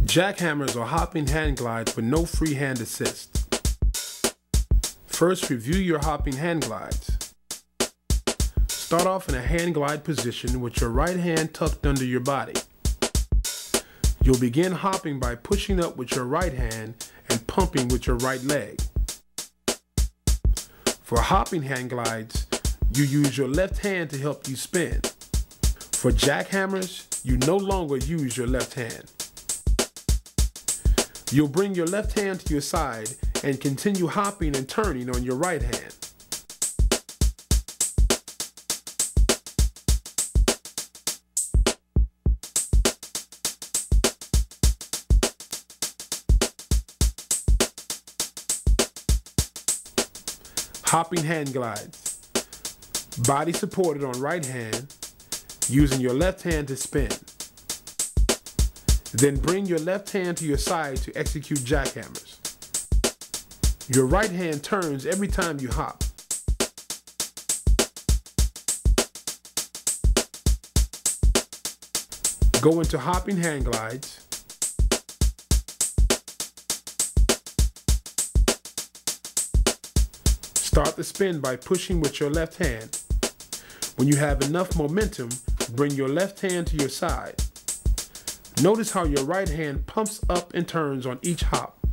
Jackhammers are hopping hand glides with no free hand assist. First, review your hopping hand glides. Start off in a hand glide position with your right hand tucked under your body. You'll begin hopping by pushing up with your right hand and pumping with your right leg. For hopping hand glides, you use your left hand to help you spin. For jackhammers, you no longer use your left hand. You'll bring your left hand to your side and continue hopping and turning on your right hand. Hopping hand glides. Body supported on right hand, using your left hand to spin. Then bring your left hand to your side to execute jackhammers. Your right hand turns every time you hop. Go into hopping hand glides. Start the spin by pushing with your left hand. When you have enough momentum, bring your left hand to your side. Notice how your right hand pumps up and turns on each hop.